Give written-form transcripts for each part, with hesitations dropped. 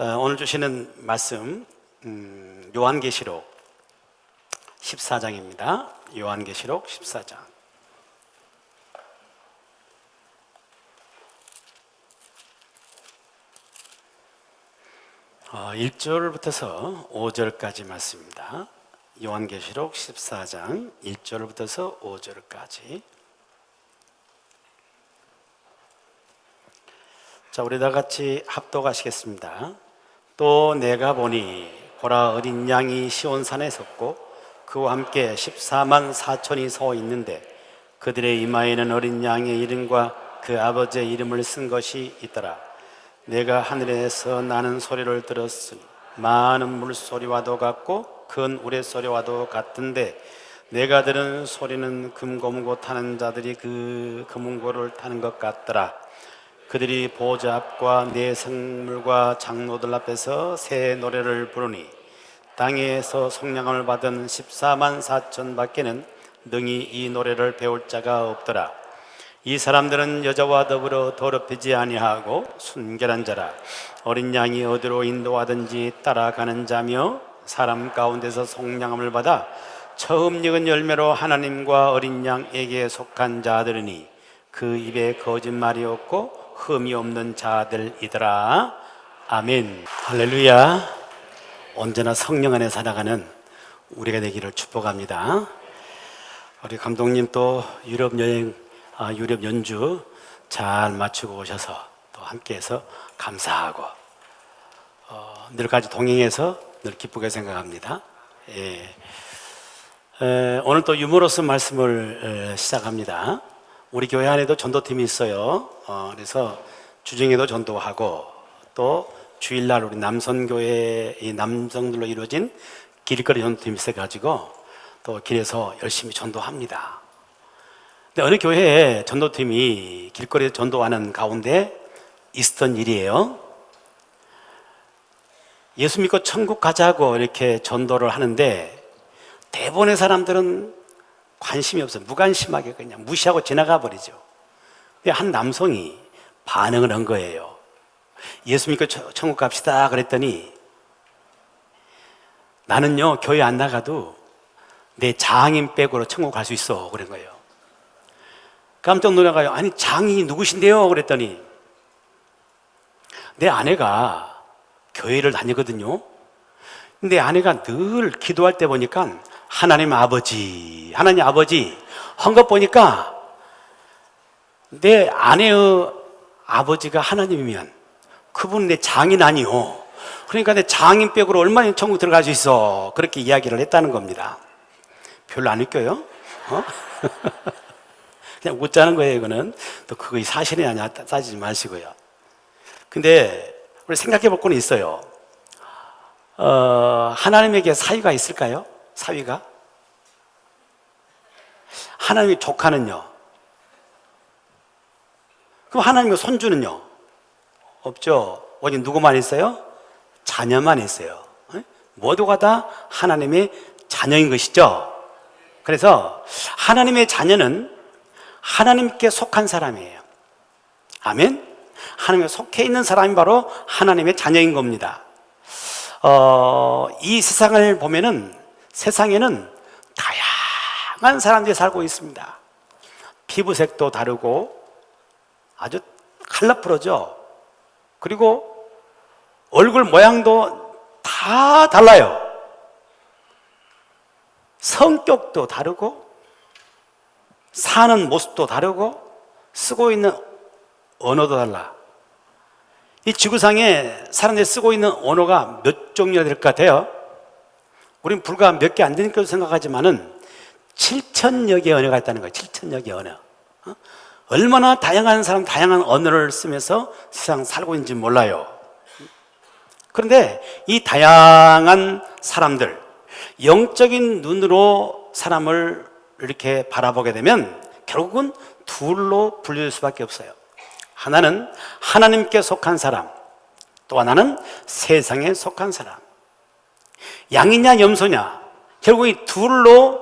오늘 주시는 말씀 요한계시록 14장입니다. 요한계시록 14장. 어, 1절부터서 5절까지 말씀입니다. 요한계시록 14장 1절부터서 5절까지. 자, 우리 다 같이 합독하시겠습니다. 또 내가 보니 보라, 어린 양이 시온산에 섰고 그와 함께 14만 4천이 서 있는데 그들의 이마에는 어린 양의 이름과 그 아버지의 이름을 쓴 것이 있더라. 내가 하늘에서 나는 소리를 들었으니 많은 물소리와도 같고 큰 우레소리와도 같은데 내가 들은 소리는 금고무고 타는 자들이 그 금은고를 타는 것 같더라. 그들이 보좌 앞과 네 생물과 장로들 앞에서 새 노래를 부르니 땅에서 성령함을 받은 14만 4천 밖에는 능히 이 노래를 배울 자가 없더라. 이 사람들은 여자와 더불어 더럽히지 아니하고 순결한 자라. 어린 양이 어디로 인도하든지 따라가는 자며 사람 가운데서 성령함을 받아 처음 익은 열매로 하나님과 어린 양에게 속한 자들이니 그 입에 거짓말이 없고 흠이 없는 자들이더라. 아멘. 할렐루야. 언제나 성령 안에 살아가는 우리가 되기를 축복합니다. 우리 감독님 또 유럽 여행, 유럽 연주 잘 마치고 오셔서 또 함께해서 감사하고 늘까지 동행해서 늘 기쁘게 생각합니다. 오늘 또 유머러스 말씀을 시작합니다. 우리 교회 안에도 전도팀이 있어요. 그래서 주중에도 전도하고 또 주일날 우리 남선교회 이 남성들로 이루어진 길거리 전도팀이 있어가지고 또 길에서 열심히 전도합니다. 근데 어느 교회에 전도팀이 길거리에 전도하는 가운데 있었던 일이에요. 예수 믿고 천국 가자고 이렇게 전도를 하는데 대부분의 사람들은 관심이 없어요. 무관심하게 그냥 무시하고 지나가 버리죠. 근데 한 남성이 반응을 한 거예요. 예수 믿고 천국 갑시다 그랬더니 나는요 교회 안 나가도 내 장인 빼고로 천국 갈 수 있어 그런 거예요. 깜짝 놀라가요. 아니 장인이 누구신데요? 그랬더니 내 아내가 교회를 다니거든요. 근데 아내가 늘 기도할 때 보니까 하나님 아버지 한 것 보니까 내 아내의 아버지가 하나님이면 그분 내 장인 아니요. 그러니까 내 장인 빼고로 얼마나 천국 들어갈 수 있어. 그렇게 이야기를 했다는 겁니다. 별로 안 웃겨요? 그냥 웃자는 거예요. 이거는 또 그게 사실이 아니냐 따지지 마시고요. 근데 우리 생각해 볼 건 있어요. 하나님에게 사위가 있을까요? 사위가? 하나님의 조카는요? 그럼 하나님의 손주는요? 없죠. 오직 누구만 있어요? 자녀만 있어요. 모두가 다 하나님의 자녀인 것이죠. 그래서 하나님의 자녀는 하나님께 속한 사람이에요. 아멘? 하나님께 속해 있는 사람이 바로 하나님의 자녀인 겁니다. 이 세상을 보면은 세상에는 다양한 사람들이 살고 있습니다. 피부색도 다르고 아주 컬러풀하죠. 그리고 얼굴 모양도 다 달라요. 성격도 다르고 사는 모습도 다르고 쓰고 있는 언어도 달라. 이 지구상에 사람들이 쓰고 있는 언어가 몇 종류나 될 것 같아요? 우린 불과 몇 개 안 되는 것으로 생각하지만은 7천여 개의 언어가 있다는 거예요. 7천여 개의 언어. 얼마나 다양한 사람, 다양한 언어를 쓰면서 세상 살고 있는지 몰라요. 그런데 이 다양한 사람들, 영적인 눈으로 사람을 이렇게 바라보게 되면 결국은 둘로 분류될 수밖에 없어요. 하나는 하나님께 속한 사람, 또 하나는 세상에 속한 사람. 양이냐 염소냐, 결국 이 둘로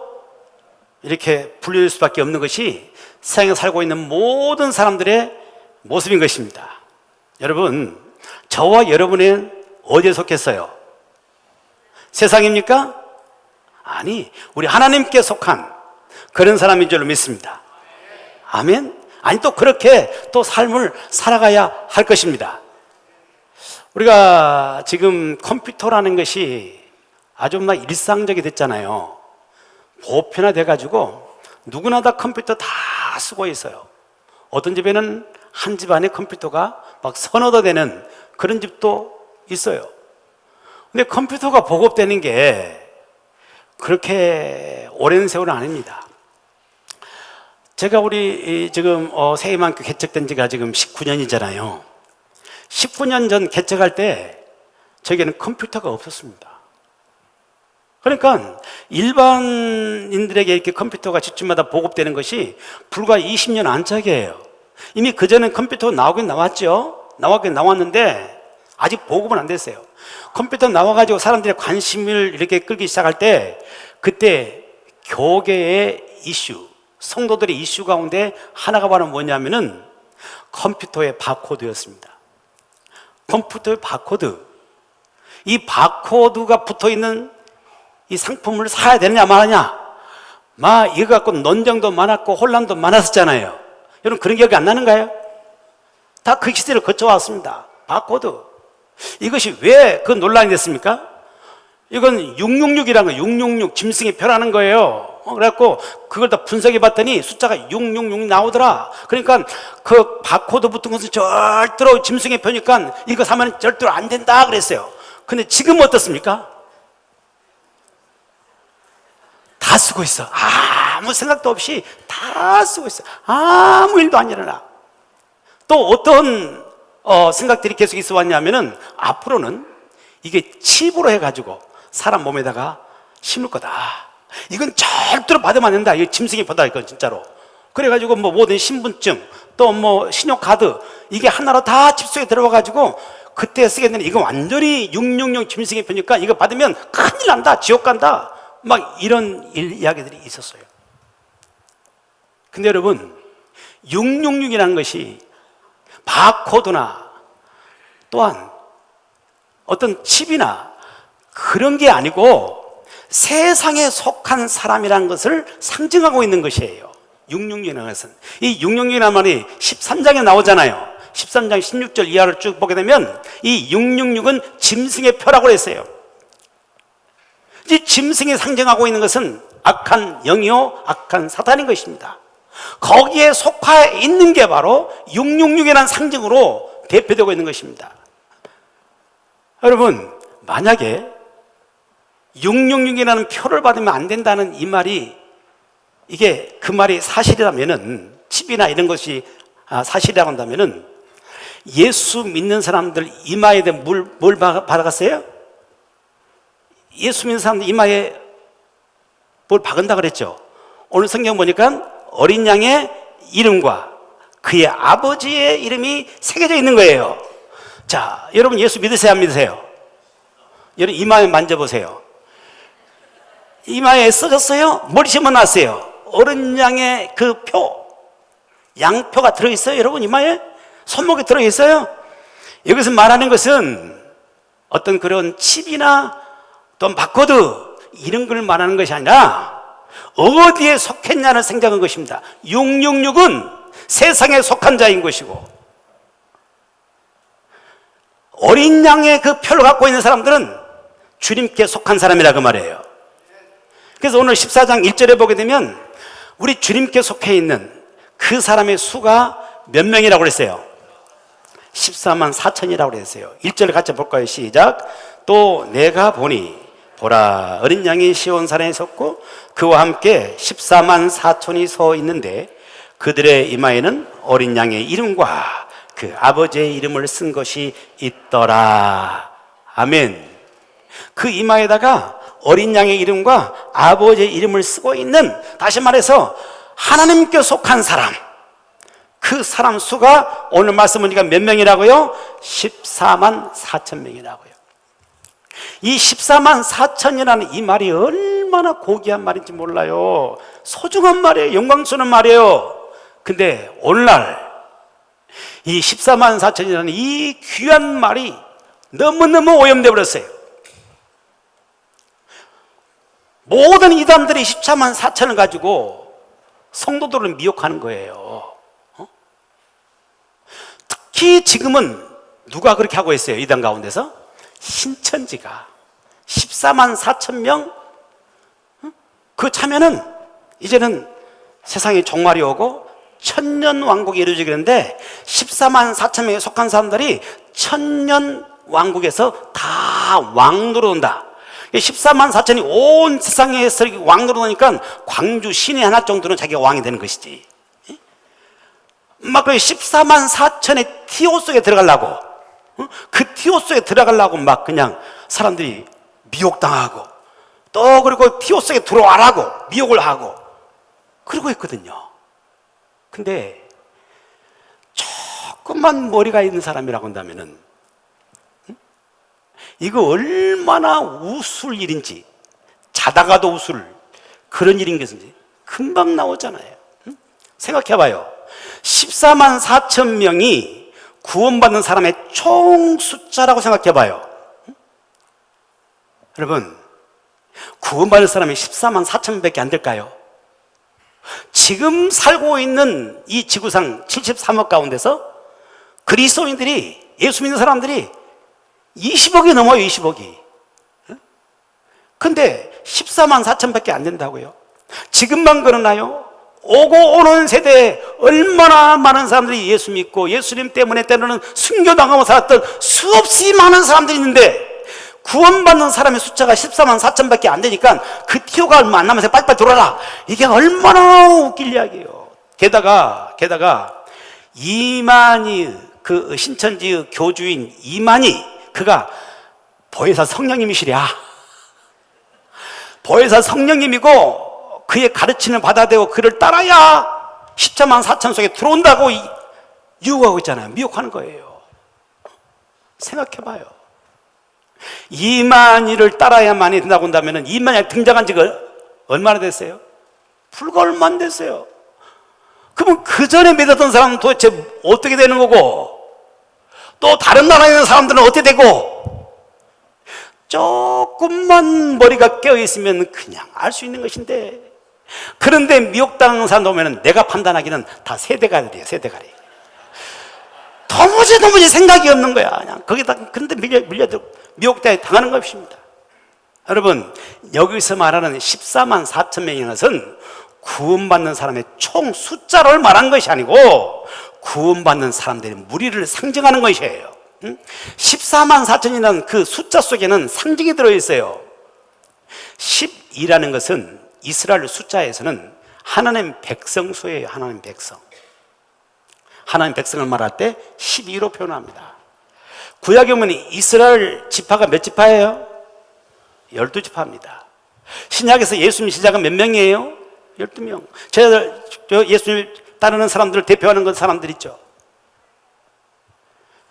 이렇게 분류될 수밖에 없는 것이 세상에 살고 있는 모든 사람들의 모습인 것입니다. 여러분, 저와 여러분의 어디에 속했어요? 세상입니까? 아니, 우리 하나님께 속한 그런 사람인 줄로 믿습니다. 아멘? 아니, 또 그렇게 또 삶을 살아가야 할 것입니다. 우리가 지금 컴퓨터라는 것이 아주 막 일상적이 됐잖아요. 보편화돼 가지고 누구나 다 컴퓨터 다 쓰고 있어요. 어떤 집에는 한 집안에 컴퓨터가 막 서너 대 되는 그런 집도 있어요. 근데 컴퓨터가 보급되는 게 그렇게 오랜 세월은 아닙니다. 제가 우리 지금 세임한교 개척된 지가 지금 19년이잖아요. 19년 전 개척할 때 저에게는 컴퓨터가 없었습니다. 그러니까 일반인들에게 이렇게 컴퓨터가 집집마다 보급되는 것이 불과 20년 안짝이에요. 이미 그전엔 컴퓨터 나오긴 나왔죠. 나왔긴 나왔는데 아직 보급은 안 됐어요. 컴퓨터 나와가지고 사람들의 관심을 이렇게 끌기 시작할 때 그때 교계의 이슈, 성도들의 이슈 가운데 하나가 바로 뭐냐면은 컴퓨터의 바코드였습니다. 컴퓨터의 바코드. 이 바코드가 붙어 있는 이 상품을 사야 되느냐 마느냐, 이거 갖고 논쟁도 많았고 혼란도 많았었잖아요. 여러분 그런 기억이 안 나는가요? 다 그 시대를 거쳐왔습니다. 바코드. 이것이 왜 그 논란이 됐습니까? 이건 666이라는 거예요. 666 짐승의 표라는 거예요. 그래갖고 그걸 다 분석해 봤더니 숫자가 666이 나오더라. 그러니까 그 바코드 붙은 것은 절대로 짐승의 표니까 이거 사면 절대로 안 된다 그랬어요. 근데 지금 어떻습니까? 다 쓰고 있어. 아무 생각도 없이 다 쓰고 있어. 아무 일도 안 일어나. 또 어떤 생각들이 계속 있어 왔냐면은 앞으로는 이게 칩으로 해가지고 사람 몸에다가 심을 거다. 이건 절대로 받으면 안 된다. 이거 짐승이 보다 이건 진짜로. 그래가지고 뭐 모든 신분증 또 뭐 신용카드 이게 하나로 다 칩 속에 들어가가지고 그때 쓰겠는데 이거 완전히 666 짐승의 표니까 이거 받으면 큰일 난다. 지옥 간다. 막 이런 이야기들이 있었어요. 근데 여러분 666이라는 것이 바코드나 또한 어떤 칩이나 그런 게 아니고 세상에 속한 사람이라는 것을 상징하고 있는 것이에요. 666이라는 것은. 이 666이라는 말이 13장에 나오잖아요. 13장 16절 이하를 쭉 보게 되면 이 666은 짐승의 표라고 했어요. 이 짐승이 상징하고 있는 것은 악한 영이요 악한 사탄인 것입니다. 거기에 속해 있는 게 바로 666이라는 상징으로 대표되고 있는 것입니다. 여러분 만약에 666이라는 표를 받으면 안 된다는 이 말이 이게 그 말이 사실이라면은 칩이나 이런 것이 사실이라고 한다면은 예수 믿는 사람들 이마에 대해 뭘 박았어요? 예수 믿는 사람들 이마에 뭘 박은다 그랬죠. 오늘 성경 보니까 어린 양의 이름과 그의 아버지의 이름이 새겨져 있는 거예요. 자, 여러분 예수 믿으세요 안 믿으세요? 여러분 이마에 만져보세요. 이마에 써졌어요? 머리심은 났어요. 어린 양의 그 표, 양표가 들어있어요. 여러분 이마에 손목에 들어있어요. 여기서 말하는 것은 어떤 그런 칩이나 또 바코드 이런 걸 말하는 것이 아니라 어디에 속했냐를 생각한 것입니다. 666은 세상에 속한 자인 것이고 어린 양의 그 표를 갖고 있는 사람들은 주님께 속한 사람이라 그 말이에요. 그래서 오늘 14장 1절에 보게 되면 우리 주님께 속해 있는 그 사람의 수가 몇 명이라고 그랬어요? 14만 4천이라고 그랬어요. 1절 같이 볼까요? 시작. 또 내가 보니 보라 어린 양이 시온산에 섰고 그와 함께 14만 4천이 서 있는데 그들의 이마에는 어린 양의 이름과 그 아버지의 이름을 쓴 것이 있더라. 아멘. 그 이마에다가 어린 양의 이름과 아버지의 이름을 쓰고 있는, 다시 말해서 하나님께 속한 사람, 그 사람 수가 오늘 말씀 보니까 몇 명이라고요? 14만 4천 명이라고요. 이 14만 4천이라는 이 말이 얼마나 고귀한 말인지 몰라요. 소중한 말이에요. 영광스러운 말이에요. 근데 오늘날 이 14만 4천이라는 이 귀한 말이 너무너무 오염되어 버렸어요. 모든 이단들이 14만 4천을 가지고 성도들을 미혹하는 거예요. 특히 지금은 누가 그렇게 하고 있어요? 이단 가운데서 신천지가 14만 4천 명 그 차면은 이제는 세상에 종말이 오고 천년 왕국이 이루어지겠는데 14만 4천 명에 속한 사람들이 천년 왕국에서 다 왕노로 온다. 14만 4천이 온 세상에서 왕노로 오니까 광주 시내 하나 정도는 자기가 왕이 되는 것이지. 막 그 14만 4천의 티오 속에 들어가려고, 그 티오 속에 들어가려고 막 그냥 사람들이 미혹당하고, 또 그리고 티오 속에 들어와라고 미혹을 하고 그러고 있거든요. 근데 조금만 머리가 있는 사람이라고 한다면은 이거 얼마나 우스울 일인지, 자다가도 웃을 그런 일인 것인지 금방 나오잖아요. 생각해봐요. 14만 4천 명이 구원받는 사람의 총 숫자라고 생각해봐요. 여러분, 구원받는 사람이 14만 4천 명밖에 안 될까요? 지금 살고 있는 이 지구상 73억 가운데서 그리스도인들이, 예수 믿는 사람들이 20억이 넘어요. 20억이. 근데 14만 4천 밖에 안 된다고요. 지금만 그러나요? 오고 오는 세대에 얼마나 많은 사람들이 예수 믿고 예수님 때문에 때로는 순교당하고 살았던 수없이 많은 사람들이 있는데 구원받는 사람의 숫자가 14만 4천 밖에 안 되니까 그 티오가 얼마 안 남아서 빨리빨리 돌아라. 이게 얼마나 웃길 이야기예요. 게다가 이만희, 그 신천지의 교주인 이만희, 그가 보혜사 성령님이시랴. 보혜사 성령님이고 그의 가르침을 받아들이고 그를 따라야 14만 4천 속에 들어온다고 유혹하고 있잖아요. 미혹하는 거예요. 생각해봐요. 이만희를 따라야만이 된다고 한다면 이만희가 등장한 지가 얼마나 됐어요? 불과 얼마 안 됐어요. 그러면 그 전에 믿었던 사람은 도대체 어떻게 되는 거고, 또 다른 나라에 있는 사람들은 어떻게 되고, 조금만 머리가 깨어있으면 그냥 알 수 있는 것인데, 그런데 미혹당한 사람 보면 내가 판단하기는 다 세대가리예요. 세대가리. 도무지 생각이 없는 거야. 그냥 거기다. 그런데 밀려도 미혹당해 당하는 것입니다. 여러분, 여기서 말하는 14만 4천 명이라는 것은 구원받는 사람의 총 숫자를 말하는 것이 아니고 구원받는 사람들의 무리를 상징하는 것이에요. 14만 4천이라는 그 숫자 속에는 상징이 들어있어요. 12라는 것은 이스라엘 숫자에서는 하나님 백성 수예요. 하나님 백성. 하나님 백성을 말할 때 12로 표현합니다. 구약에 보면 이스라엘 지파가 몇 지파예요? 12지파입니다. 신약에서 예수님 신자가 몇 명이에요? 12명. 제가 예수님 따르는 사람들을 대표하는 건 사람들 있죠.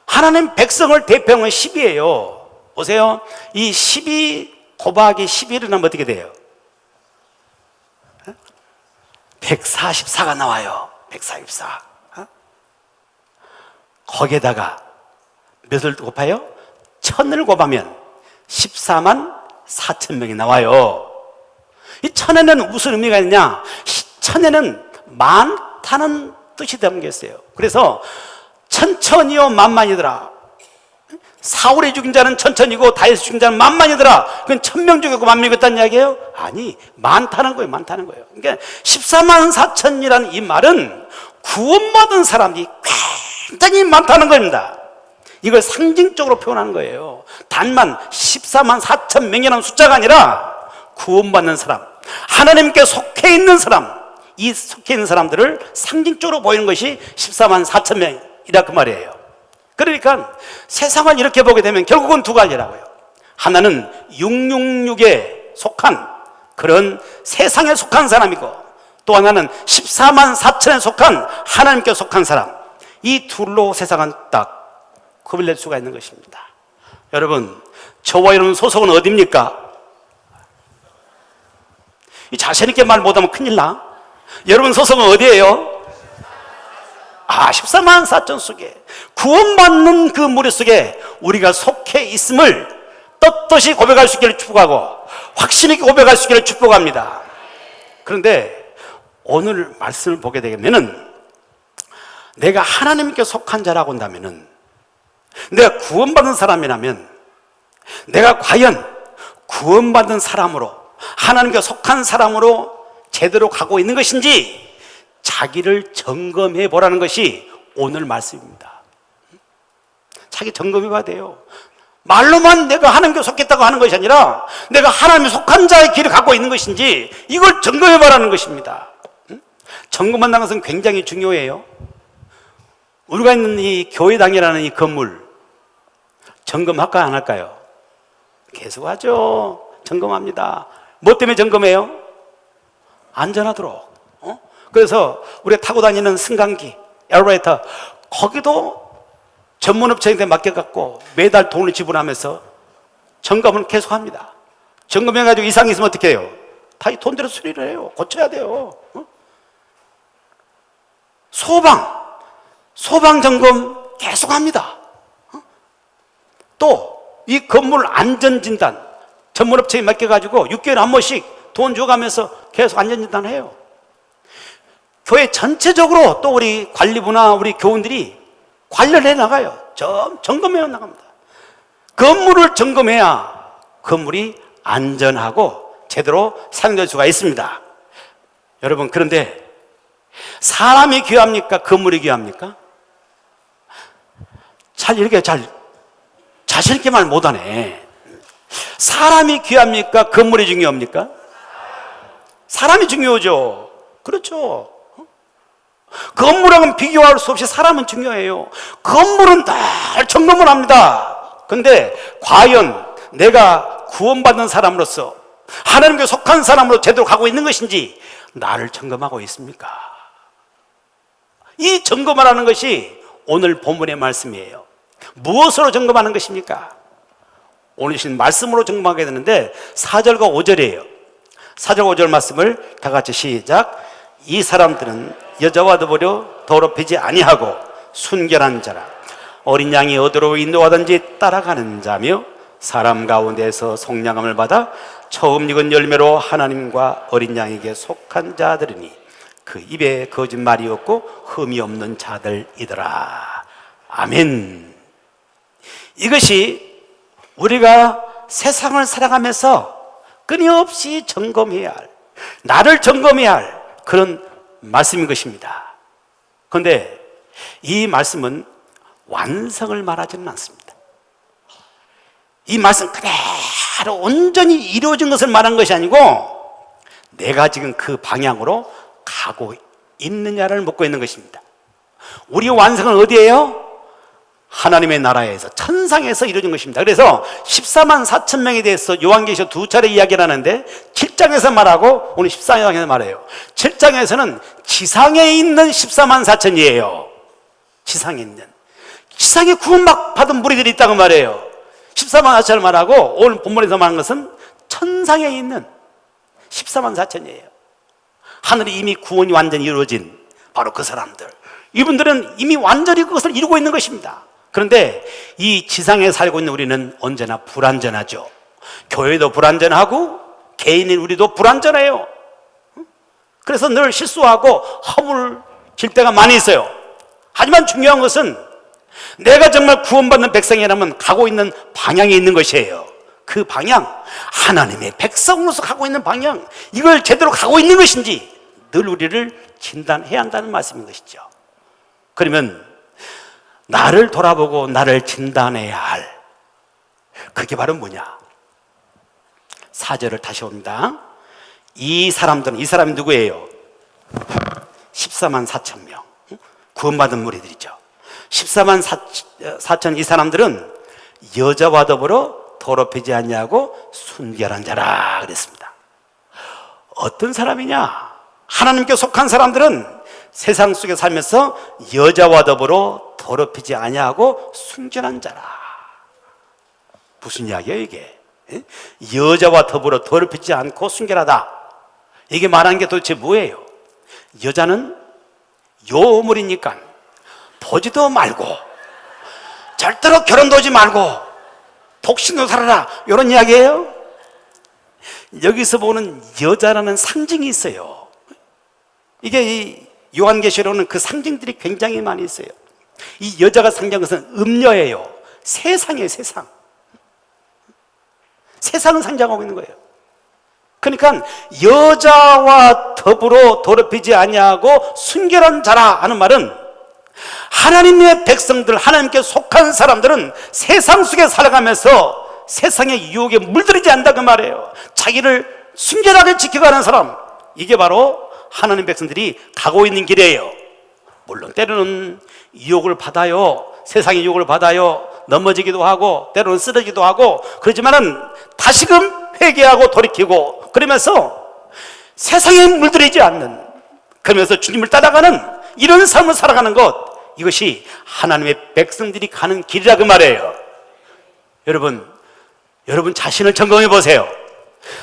하나님 백성을 대표하는 10이에요. 보세요. 이 12 곱하기 11을 하면 어떻게 돼요? 144가 나와요. 144. 거기에다가 몇을 곱해요? 1000을 곱하면 14만 4천 명이 나와요. 이 천에는 무슨 의미가 있냐? 천에는 많다는 뜻이 담겨 있어요. 그래서 천천히요 만만이더라. 사울이 죽인 자는 천천히고 다윗이 죽인 자는 만만이더라. 그건 1000명 죽이고 10,000명 죽였다는 이야기예요? 아니, 많다는 거예요. 많다는 거예요. 그러니까 14만 4천이라는 이 말은 구원받은 사람이 굉장히 많다는 겁니다. 이걸 상징적으로 표현하는 거예요. 단만 14만 4천 명이라는 숫자가 아니라 구원받는 사람, 하나님께 속해 있는 사람, 이 속해 있는 사람들을 상징적으로 보이는 것이 14만 4천 명이라 그 말이에요. 그러니까 세상을 이렇게 보게 되면 결국은 두 가지라고요. 하나는 666에 속한 그런 세상에 속한 사람이고, 또 하나는 14만 4천에 속한 하나님께 속한 사람. 이 둘로 세상은 딱 구별될 수가 있는 것입니다. 여러분, 저와 여러분 소속은 어디입니까? 이 자신 있게 말 못하면 큰일 나. 여러분 소속은 어디예요? 14만 4천 속에 구원받는 그 무리 속에 우리가 속해 있음을 떳떳이 고백할 수 있기를 축복하고 확신 있게 고백할 수 있기를 축복합니다. 그런데 오늘 말씀을 보게 되면은 내가 하나님께 속한 자라고 한다면은, 내가 구원받은 사람이라면 내가 과연 구원받은 사람으로, 하나님께 속한 사람으로 제대로 가고 있는 것인지 자기를 점검해 보라는 것이 오늘 말씀입니다. 자기 점검해 봐야 돼요. 말로만 내가 하나님께 속했다고 하는 것이 아니라 내가 하나님께 속한 자의 길을 갖고 있는 것인지 이걸 점검해 보라는 것입니다. 점검한다는 것은 굉장히 중요해요. 우리가 있는 이 교회당이라는 이 건물 점검할까요, 안 할까요? 계속 하죠. 점검합니다. 뭐 때문에 점검해요? 안전하도록. 그래서 우리가 타고 다니는 승강기, 엘리베이터, 거기도 전문업체한테 맡겨갖고 매달 돈을 지불하면서 점검을 계속합니다. 점검해가지고 이상이 있으면 어떻게 해요? 다 이 돈대로 수리를 해요. 고쳐야 돼요. 소방 점검 계속합니다. 또 이 건물 안전진단 전문업체에 맡겨가지고 6개월에 한 번씩 돈 줘가면서 계속 안전진단을 해요. 교회 전체적으로 또 우리 관리부나 우리 교원들이 관리를 해 나가요. 점검해 나갑니다. 건물을 점검해야 건물이 안전하고 제대로 사용될 수가 있습니다. 여러분, 그런데 사람이 귀합니까? 건물이 귀합니까? 이렇게 자신 있게 말 못하네. 사람이 귀합니까? 건물이 중요합니까? 사람이 중요하죠. 그렇죠. 건물하고는 비교할 수 없이 사람은 중요해요. 건물은 늘 점검을 합니다. 그런데 과연 내가 구원받는 사람으로서 하나님께 속한 사람으로 제대로 가고 있는 것인지 나를 점검하고 있습니까? 이 점검을 하는 것이 오늘 본문의 말씀이에요. 무엇으로 점검하는 것입니까? 오늘 주신 말씀으로 점검하게 되는데 4절과 5절이에요. 4절 5절 말씀을 다 같이 시작. 이 사람들은 여자와 더불어 더럽히지 아니하고 순결한 자라, 어린 양이 어디로 인도하든지 따라가는 자며 사람 가운데서 속량함을 받아 처음 익은 열매로 하나님과 어린 양에게 속한 자들이니 그 입에 거짓말이 없고 흠이 없는 자들이더라. 아멘. 이것이 우리가 세상을 살아가면서 끊임없이 점검해야 할, 나를 점검해야 할 그런 말씀인 것입니다. 그런데 이 말씀은 완성을 말하지는 않습니다. 이 말씀 그대로 온전히 이루어진 것을 말한 것이 아니고 내가 지금 그 방향으로 가고 있느냐를 묻고 있는 것입니다. 우리 완성은 어디예요? 하나님의 나라에서, 천상에서 이루어진 것입니다. 그래서 14만 4천 명에 대해서 요한계시록 2차례 이야기를 하는데 7장에서 말하고 오늘 14장에서 말해요. 7장에서는 지상에 있는 14만 4천이에요. 지상에 구원받은 무리들이 있다고 말해요. 14만 4천을 말하고 오늘 본문에서 말한 것은 천상에 있는 14만 4천이에요. 하늘이 이미 구원이 완전히 이루어진 바로 그 사람들, 이분들은 이미 완전히 그것을 이루고 있는 것입니다. 그런데 이 지상에 살고 있는 우리는 언제나 불완전하죠. 교회도 불완전하고 개인인 우리도 불완전해요. 그래서 늘 실수하고 허물질 때가 많이 있어요. 하지만 중요한 것은 내가 정말 구원받는 백성이라면 가고 있는 방향에 있는 것이에요. 그 방향, 하나님의 백성으로서 가고 있는 방향, 이걸 제대로 가고 있는 것인지 늘 우리를 진단해야 한다는 말씀인 것이죠. 그러면 나를 돌아보고 나를 진단해야 할, 그게 바로 뭐냐? 4절을 다시 옵니다. 이 사람이 누구예요? 14만 4천 명 구원받은 무리들이죠. 14만 4천 이 사람들은 여자와 더불어 더럽히지 않냐고 순결한 자라 그랬습니다. 어떤 사람이냐? 하나님께 속한 사람들은 세상 속에 살면서 여자와 더불어 더럽히지 아니하고 순결한 자라. 무슨 이야기예요 이게? 여자와 더불어 더럽히지 않고 순결하다, 이게 말하는 게 도대체 뭐예요? 여자는 요물이니까 보지도 말고 절대로 결혼도 하지 말고 독신으로 살아라, 이런 이야기예요. 여기서 보는 여자라는 상징이 있어요. 이게 이 요한계시록은 그 상징들이 굉장히 많이 있어요. 이 여자가 상징한 것은 음녀예요. 세상이에요. 세상을 상징하고 있는 거예요. 그러니까 여자와 더불어 더럽히지 아니하고 순결한 자라 하는 말은 하나님의 백성들, 하나님께 속한 사람들은 세상 속에 살아가면서 세상의 유혹에 물들이지 않는다, 그 말이에요. 자기를 순결하게 지켜가는 사람, 이게 바로 하나님 백성들이 가고 있는 길이에요. 물론 때로는 유혹을 받아요. 세상의 유혹을 받아요. 넘어지기도 하고 때로는 쓰러지기도 하고, 그렇지만은 다시금 회개하고 돌이키고 그러면서 세상에 물들이지 않는, 그러면서 주님을 따라가는 이런 삶을 살아가는 것, 이것이 하나님의 백성들이 가는 길이라, 그 말이에요. 여러분 자신을 점검해 보세요.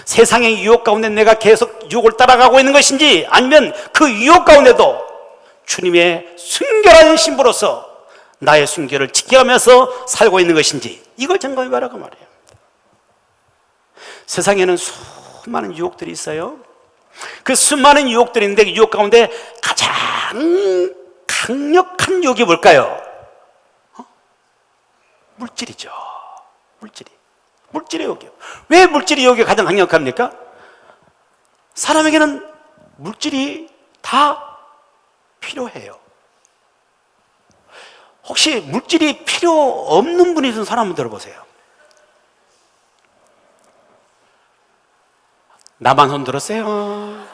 세상의 유혹 가운데 내가 계속 유혹을 따라가고 있는 것인지, 아니면 그 유혹 가운데도 주님의 순결한 신부로서 나의 순결을 지켜가면서 살고 있는 것인지, 이걸 점검해 봐라, 그 말이에요. 세상에는 수많은 유혹들이 있어요. 그 수많은 유혹들이 있는데, 그 유혹 가운데 가장 강력한 유혹이 뭘까요? 물질이죠. 물질의 유혹이요. 왜 물질의 유혹이 가장 강력합니까? 사람에게는 물질이 다 필요해요. 혹시 물질이 필요 없는 분이 있는 사람 한번 들어보세요. 나만 손 들었어요.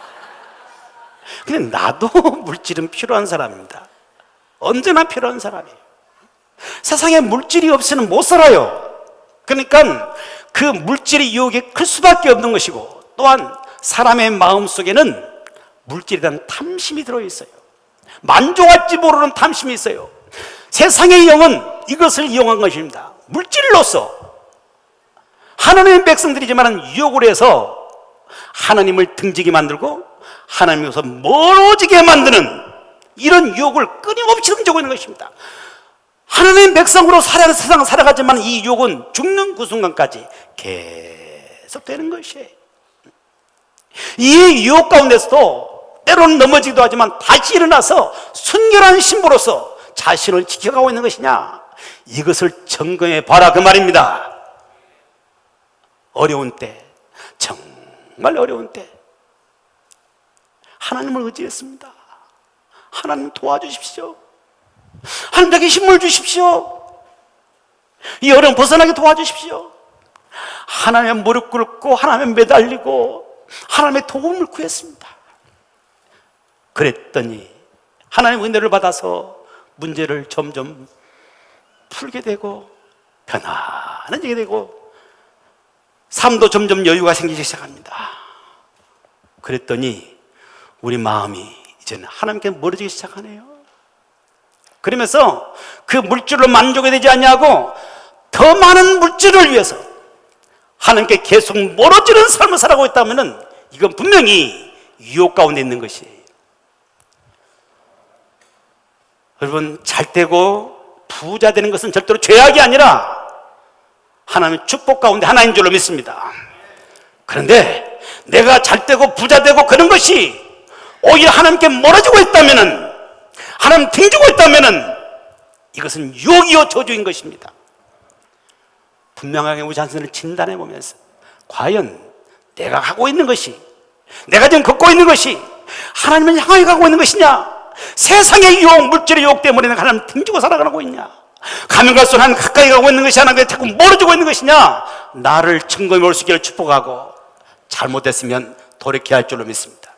근데 나도 물질은 필요한 사람입니다. 언제나 필요한 사람이에요. 세상에 물질이 없이는 못 살아요. 그러니까 그 물질의 유혹이 클 수밖에 없는 것이고, 또한 사람의 마음 속에는 물질에 대한 탐심이 들어있어요. 만족할지 모르는 탐심이 있어요. 세상의 영은 이것을 이용한 것입니다. 물질로서 하나님의 백성들이지만 유혹을 해서 하나님을 등지게 만들고 하나님에서 멀어지게 만드는 이런 유혹을 끊임없이 던지고 있는 것입니다. 하나님의 백성으로 세상을 살아가지만 이 유혹은 죽는 그 순간까지 계속되는 것이에요. 이 유혹 가운데서도 때로는 넘어지기도 하지만 다시 일어나서 순결한 신부로서 자신을 지켜가고 있는 것이냐, 이것을 점검해 봐라, 그 말입니다. 어려운 때, 정말 어려운 때 하나님을 의지했습니다. 하나님 도와주십시오. 하나님에게 힘을 주십시오. 이 어려움 벗어나게 도와주십시오. 하나님의 무릎 꿇고 하나님의 매달리고 하나님의 도움을 구했습니다. 그랬더니 하나님의 은혜를 받아서 문제를 점점 풀게 되고 편안해지게 되고 삶도 점점 여유가 생기기 시작합니다. 그랬더니 우리 마음이 이제는 하나님께 멀어지기 시작하네요. 그러면서 그 물질로 만족이 되지 않냐고 더 많은 물질을 위해서 하나님께 계속 멀어지는 삶을 살아가고 있다면 이건 분명히 유혹 가운데 있는 것이에요. 여러분, 잘 되고 부자 되는 것은 절대로 죄악이 아니라 하나님의 축복 가운데 하나인 줄로 믿습니다. 그런데 내가 잘 되고 부자 되고 그런 것이 오히려 하나님께 멀어지고 있다면, 하나님 등지고 있다면 이것은 유혹이요 저주인 것입니다. 분명하게 우리 자신을 진단해 보면서 과연 내가 하고 있는 것이, 내가 지금 걷고 있는 것이 하나님을 향하여 가고 있는 것이냐, 세상의 유혹, 물질의 유혹 때문에 내가 하나님 등지고 살아가고 있냐, 가면 갈수록 하나님 가까이 가고 있는 것이 하나님께 자꾸 멀어지고 있는 것이냐, 나를 점검해 볼 수 있기를 축복하고, 잘못됐으면 돌이켜야 할 줄로 믿습니다.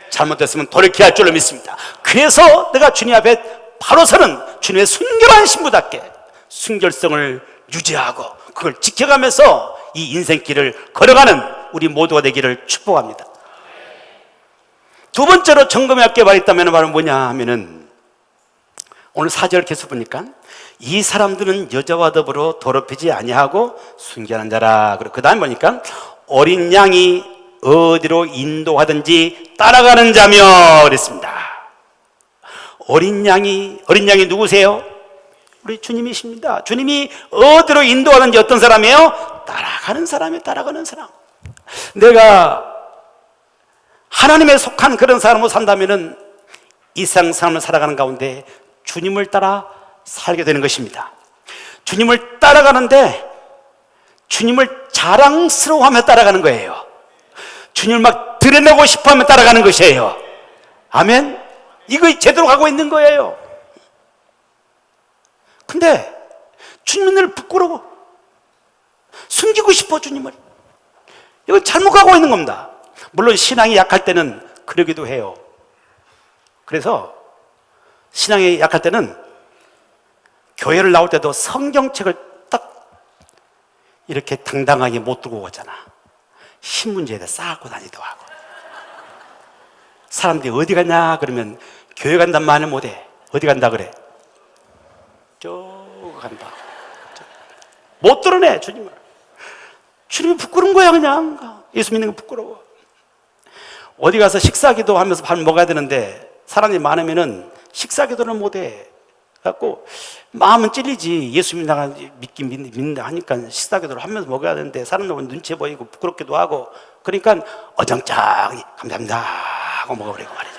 잘못됐으면 돌이켜야 할 줄로 믿습니다. 그래서 내가 주님 앞에 바로 서는 주님의 순결한 신부답게 순결성을 유지하고 그걸 지켜가면서 이 인생길을 걸어가는 우리 모두가 되기를 축복합니다. 두 번째로 점검해야 할 게 있다면 바로 뭐냐 하면은, 오늘 4절 계속 보니까 이 사람들은 여자와 더불어 더럽히지 아니하고 순결한 자라. 그리고 그 다음에 보니까 어린 양이 어디로 인도하든지 따라가는 자며 그랬습니다. 어린 양이 누구세요? 우리 주님이십니다. 주님이 어디로 인도하는지 어떤 사람이에요? 따라가는 사람이에요. 따라가는 사람. 내가 하나님에 속한 그런 사람으로 산다면은 이 세상 삶을 살아가는 가운데 주님을 따라 살게 되는 것입니다. 주님을 따라가는데 주님을 자랑스러워하며 따라가는 거예요. 주님을 막 드러내고 싶어하며 따라가는 것이에요. 아멘. 이거 제대로 가고 있는 거예요. 근데 주님은 늘 부끄러워. 숨기고 싶어, 주님을. 이건 잘못 가고 있는 겁니다. 물론 신앙이 약할 때는 그러기도 해요. 그래서 신앙이 약할 때는 교회를 나올 때도 성경책을 딱 이렇게 당당하게 못 들고 오잖아. 신문지에다 쌓고 다니기도 하고. 사람들이 어디 갔냐 그러면 교회 간단 말을 못해. 어디 간다 그래? 저 간다. 못 드러내, 주님을. 주님이 부끄러운 거야, 그냥. 예수 믿는 거 부끄러워. 어디 가서 식사기도 하면서 밥 먹어야 되는데 사람이 많으면은 식사기도를 못해. 갖고 마음은 찔리지. 예수 믿는다 하니까 식사기도를 하면서 먹어야 되는데 사람들 보면 눈치 보이고 부끄럽기도 하고, 그러니까 어정쩡히 감사합니다 하고 먹어버리고 말이죠.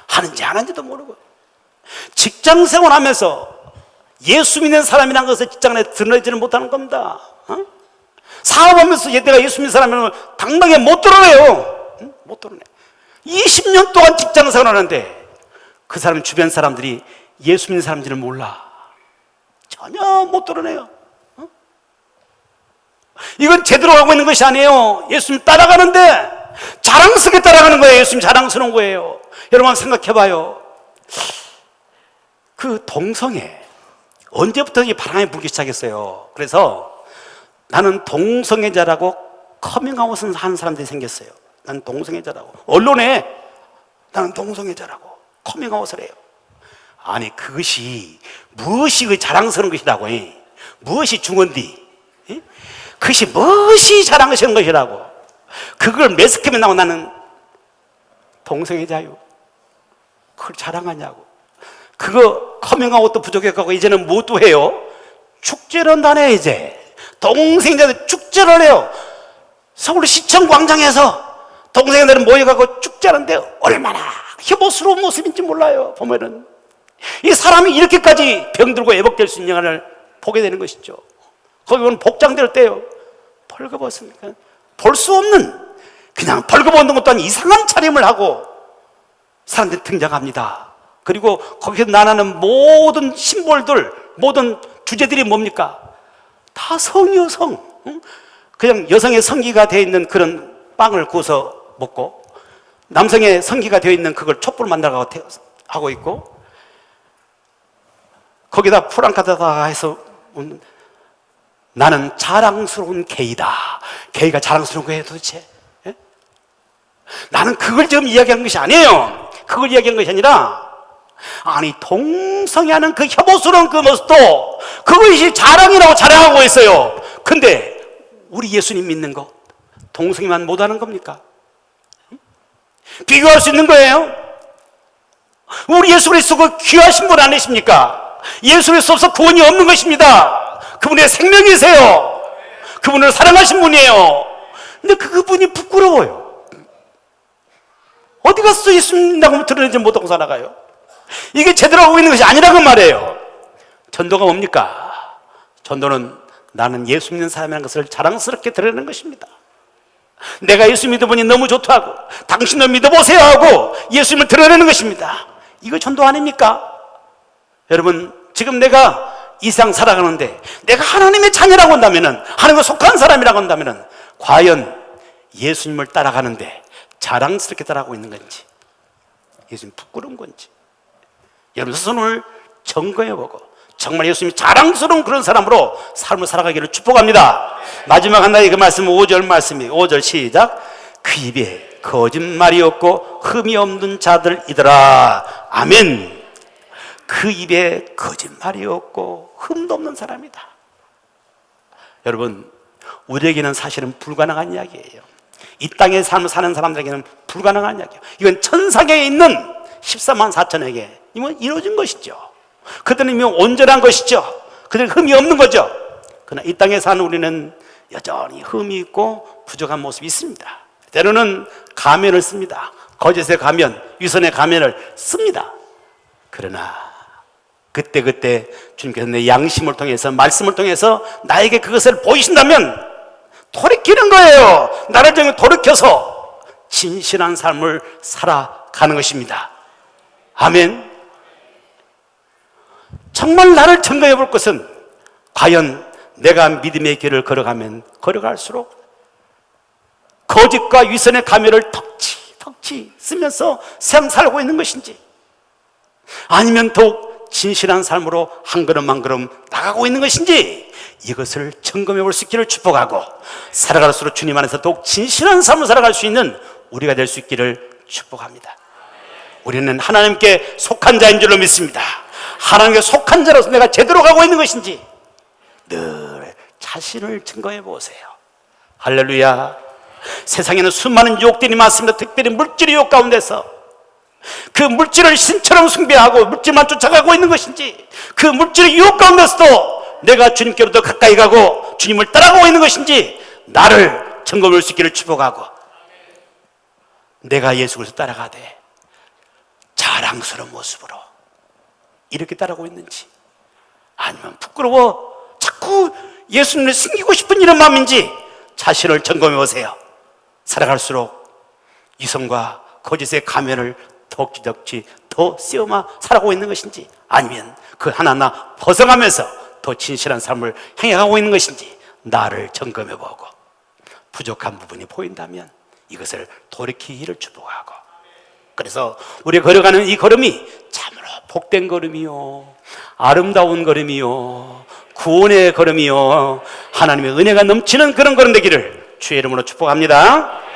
하는지 안 하는지도 모르고. 직장 생활하면서 예수 믿는 사람이란 것을 직장 내에 드러내지는 못하는 겁니다. 사업하면서 내가 예수 믿는 사람이라면 당당히 못 드러내요. 못 드러내. 20년 동안 직장 생활하는데 그 사람 주변 사람들이 예수 믿는 사람인지는 몰라. 전혀 못 드러내요. 이건 제대로 가고 있는 것이 아니에요. 예수님 따라가는데 자랑스럽게 따라가는 거예요. 예수님 자랑스러운 거예요. 여러분 생각해봐요. 그 동성애 언제부터 이 바람이 불기 시작했어요. 그래서 나는 동성애자라고 커밍아웃을 하는 사람들이 생겼어요. 나는 동성애자라고 언론에 나는 동성애자라고 커밍아웃을 해요. 아니 그것이 무엇이 그 자랑스러운 것이라고 해. 무엇이 중헌디 그것이 무엇이 자랑스러운 것이라고. 그걸 매스컴에 나오고 나는 동성애자요. 그걸 자랑하냐고. 그거 커밍아웃도 부족해가고 이제는 뭐도 해요? 축제를 한다네. 이제 동성애자들 축제를 해요. 서울시청 광장에서 동성애자들은 모여가고 축제하는데 얼마나 혐오스러운 모습인지 몰라요. 보면은 이 사람이 이렇게까지 병들고 애복될 수 있는 영화를 보게 되는 것이죠. 거기 보면 복장될 때요, 벌거벗으니까 볼 수 없는, 그냥 벌거벗는 것도 아닌 이상한 차림을 하고 사람들이 등장합니다. 그리고 거기서 나타나는 모든 심볼들, 모든 주제들이 뭡니까? 다 성이요, 성. 그냥 여성의 성기가 되어 있는 그런 빵을 구워서 먹고, 남성의 성기가 되어 있는 그걸 촛불 만들어 하고 있고, 거기다 프랑카드다 해서 나는 자랑스러운 게이다. 게이가 자랑스러운 거예요, 도대체? 예? 나는 그걸 지금 이야기한 것이 아니에요. 그걸 이야기한 것이 아니라, 아니 동성애하는 그 혐오스러운 그 모습도 그것이 자랑이라고 자랑하고 있어요. 근데 우리 예수님 믿는 거 동성애만 못하는 겁니까? 비교할 수 있는 거예요? 우리 예수 그리스도가 귀하신 분 아니십니까? 예수 그리스도 없어 구원이 없는 것입니다. 그분의 생명이세요. 그분을 사랑하신 분이에요. 근데 그분이 부끄러워요. 어디 가서 예수 믿는다고 드러내지 못하고 살아가요. 이게 제대로 하고 있는 것이 아니라고 말해요. 전도가 뭡니까? 전도는 나는 예수 믿는 사람이라는 것을 자랑스럽게 드러내는 것입니다. 내가 예수 믿어보니 너무 좋다고, 당신도 믿어보세요 하고 예수님을 드러내는 것입니다. 이거 전도 아닙니까? 여러분, 지금 내가 이 세상 살아가는데 내가 하나님의 자녀라고 한다면은, 하나님과 속한 사람이라고 한다면은, 과연 예수님을 따라가는데 자랑스럽게 따라가고 있는 건지, 예수님 부끄러운 건지, 여러분 스스로를 점검해보고 정말 예수님이 자랑스러운 그런 사람으로 삶을 살아가기를 축복합니다. 마지막 한 가지 그 말씀, 5절 말씀이, 5절 시작. 그 입에 거짓말이 없고 흠이 없는 자들이더라. 아멘. 그 입에 거짓말이 없고 흠도 없는 사람이다. 여러분, 우리에게는 사실은 불가능한 이야기예요. 이 땅의 삶을 사는 사람들에게는 불가능한 이야기예요. 이건 천상에 있는 14만 4천에게 이건 이루어진 것이죠. 그들은 이미 온전한 것이죠. 그들은 흠이 없는 거죠. 그러나 이 땅에 사는 우리는 여전히 흠이 있고 부족한 모습이 있습니다. 때로는 가면을 씁니다. 거짓의 가면, 위선의 가면을 씁니다. 그러나 그때 주님께서 내 양심을 통해서, 말씀을 통해서 나에게 그것을 보이신다면 돌이키는 거예요. 나를 정말 돌이켜서 진실한 삶을 살아가는 것입니다. 아멘. 정말 나를 점검해 볼 것은 과연 내가 믿음의 길을 걸어가면 걸어갈수록 거짓과 위선의 가면을 덕지 쓰면서 생 살고 있는 것인지, 아니면 더욱 진실한 삶으로 한 걸음 한 걸음 나가고 있는 것인지, 이것을 점검해 볼 수 있기를 축복하고, 살아갈수록 주님 안에서 더욱 진실한 삶을 살아갈 수 있는 우리가 될 수 있기를 축복합니다. 우리는 하나님께 속한 자인 줄로 믿습니다. 하나님께 속한 자로서 내가 제대로 가고 있는 것인지 늘 자신을 증거해 보세요. 할렐루야. 세상에는 수많은 유혹들이 많습니다. 특별히 물질의 유혹 가운데서 그 물질을 신처럼 숭배하고 물질만 쫓아가고 있는 것인지, 그 물질의 유혹 가운데서도 내가 주님께로 더 가까이 가고 주님을 따라가고 있는 것인지 나를 점검할 수 있기를 축복하고, 내가 예수 그리스도 따라가되 자랑스러운 모습으로 이렇게 따라가고 있는지, 아니면 부끄러워 자꾸 예수님을 숨기고 싶은 이런 마음인지 자신을 점검해 보세요. 살아갈수록 이성과 거짓의 가면을 덕지덕지 더 씌워마 살아가고 있는 것인지, 아니면 그 하나하나 벗어가면서 더 진실한 삶을 행해가고 있는 것인지 나를 점검해 보고, 부족한 부분이 보인다면 이것을 돌이키기를 축복하고, 그래서 우리가 걸어가는 이 걸음이 참으로 복된 걸음이요, 아름다운 걸음이요, 구원의 걸음이요, 하나님의 은혜가 넘치는 그런 걸음 되기를 주의 이름으로 축복합니다.